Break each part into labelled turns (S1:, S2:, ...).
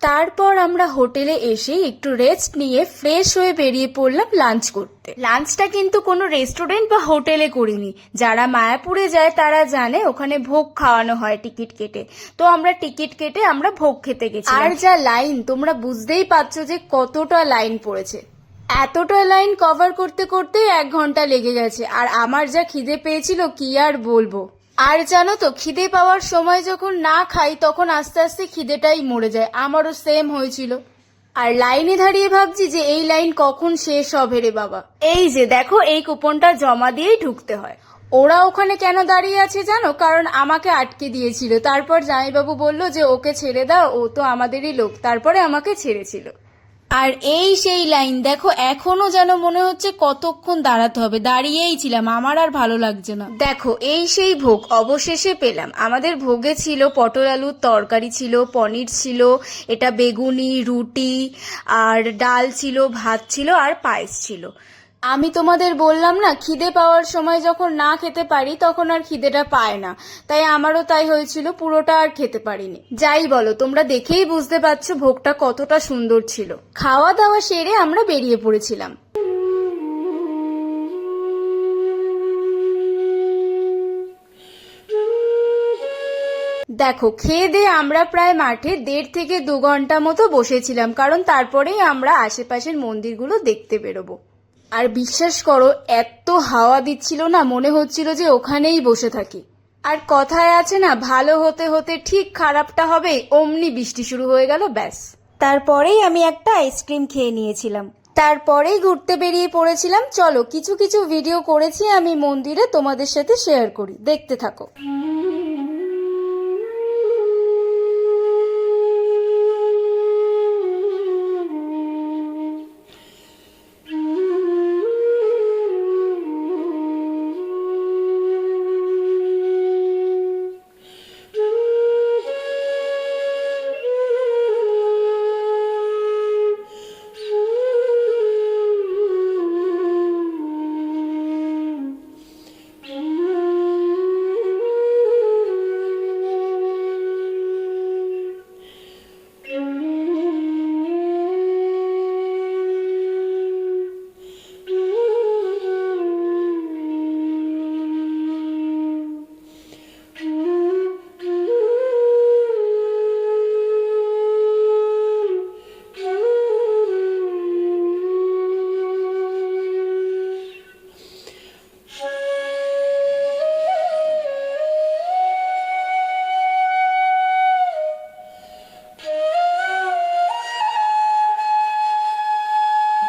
S1: তারপর আমরা হোটেলে এসে একটু রেস্ট নিয়ে ফ্রেশ হয়ে বেরিয়ে পড়লাম লাঞ্চ করতে। লাঞ্চটা কিন্তু কোনো রেস্টুরেন্ট বা হোটেলে করিনি। যারা মায়াপুরে যায় তারা জানে ওখানে ভোগ খাওয়ানো হয় টিকিট কেটে। তো আমরা টিকিট কেটে আমরা ভোগ খেতে গেছি। আর যা লাইন, তোমরা বুঝতেই পারছো যে কতটা লাইন পড়েছে। এতটা লাইন কভার করতে করতে 1 ঘন্টা লেগে গেছে। আর আমার যা খিদে পেয়েছিল কি আর বলবো। আর জানো তো, খিদে পাওয়ার সময় যখন না খাই তখন আস্তে আস্তে খিদেটাই মরে যায়। আমারও সেম হয়েছিল। আর লাইনে দাঁড়িয়ে ভাবছি যে এই লাইন কখন শেষ হবে রে বাবা। এই যে দেখো, এই কুপনটা জমা দিয়েই ঢুকতে হয়। ওরা ওখানে কেন দাঁড়িয়ে আছে জানো? কারণ আমাকে আটকে দিয়েছিল। তারপর জামাইবাবু বলল যে ওকে ছেড়ে দাও, ও তো আমাদেরই লোক। তারপরে আমাকে ছেড়েছিল। আর এই সেই লাইন দেখো, এখনো যেন মনে হচ্ছে কতক্ষণ দাঁড়াতে হবে। দাঁড়িয়েই ছিলাম, আমার আর ভালো লাগছে না। দেখো, এই সেই ভোগ অবশেষে পেলাম। আমাদের ভোগে ছিল পটল আলুর তরকারি, ছিল পনির, ছিল এটা বেগুনি, রুটি আর ডাল ছিল, ভাত ছিল আর পায়েস ছিল। আমি তোমাদের বললাম না, খিদে পাওয়ার সময় যখন না খেতে পারি তখন আর খিদেটা পায় না। তাই আমারও তাই হয়েছিল, পুরোটা আর খেতে পারিনি। যাই বলো, তোমরা দেখেই বুঝতে পারছো ভোগটা কতটা সুন্দর ছিল। খাওয়া দাওয়া সেরে আমরা বেরিয়ে পড়েছিলাম। দেখো, খেয়ে দিয়ে আমরা প্রায় মাঠে 1.5 থেকে 2 ঘন্টা মতো বসেছিলাম, কারণ তারপরেই আমরা আশেপাশের মন্দিরগুলো দেখতে বেরোবো। আর বিশ্বাস করো, এত হাওয়া দিচ্ছিল না, মনে হচ্ছিল যে ওখানেই বসে থাকি। আর কথায় আছে না, ভালো হতে হতে ঠিক খারাপটা হবে, অমনি বৃষ্টি শুরু হয়ে গেল, ব্যাস। তারপরেই আমি একটা আইসক্রিম খেয়ে নিয়েছিলাম। তারপরেই ঘুরতে বেরিয়ে পড়েছিলাম। চলো, কিছু কিছু ভিডিও করেছি আমি মন্দিরে, তোমাদের সাথে শেয়ার করি, দেখতে থাকো।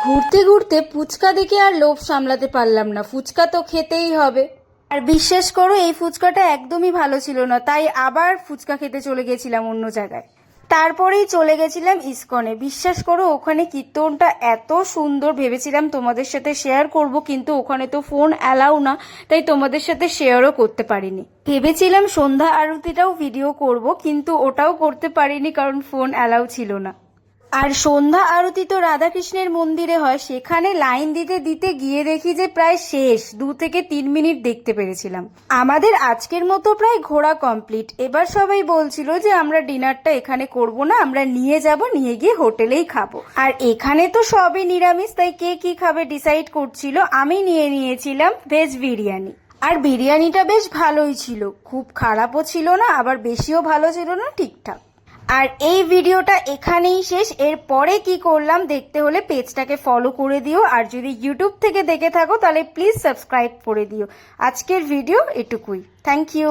S1: ঘুরতে ঘুরতে ফুচকা দেখে আর লোভ সামলাতে পারলাম না। ফুচকা তো খেতেই হবে। আর বিশ্বাস করো, এই ফুচকাটা একদমই ভালো ছিল না, তাই আবার ফুচকা খেতে চলে গেছিলাম অন্য জায়গায়। তারপরেই চলে গেছিলাম ইসকনে। বিশ্বাস করো, ওখানে কীর্তনটা এত সুন্দর, ভেবেছিলাম তোমাদের সাথে শেয়ার করব, কিন্তু ওখানে তো ফোন অ্যালাউ না, তাই তোমাদের সাথে শেয়ারও করতে পারিনি। ভেবেছিলাম সন্ধ্যা আরতিটাও ভিডিও করব, কিন্তু ওটাও করতে পারিনি কারণ ফোন অ্যালাউ ছিল না। আর সন্ধ্যা আরতি তো রাধাকৃষ্ণের মন্দিরে হয়, সেখানে লাইন দিতে দিতে গিয়ে দেখি যে প্রায় শেষ। 2 থেকে 3 মিনিট দেখতে পেরেছিলাম। আমাদের আজকের মতো প্রায় ঘোরা কমপ্লিট। এবার সবাই বলছিল যে আমরা ডিনারটা এখানে করব না, আমরা নিয়ে যাব, নিয়ে গিয়ে হোটেলেই খাবো। আর এখানে তো সবই নিরামিষ, তাই কে কি খাবে ডিসাইড করছিল। আমি নিয়ে নিয়েছিলাম ভেজ বিরিয়ানি। আর বিরিয়ানিটা বেশ ভালোই ছিল, খুব খারাপও ছিল না, আবার বেশিও ভালো ছিল না, ঠিকঠাক। আর এই ভিডিওটা এখানেই শেষ। এর পরে কি করলাম দেখতে হলে পেজটাকে ফলো করে দিও। আর যদি ইউটিউব থেকে দেখে থাকো তাহলে প্লিজ সাবস্ক্রাইব করে দিও। আজকের ভিডিও এটুকুই। Thank you.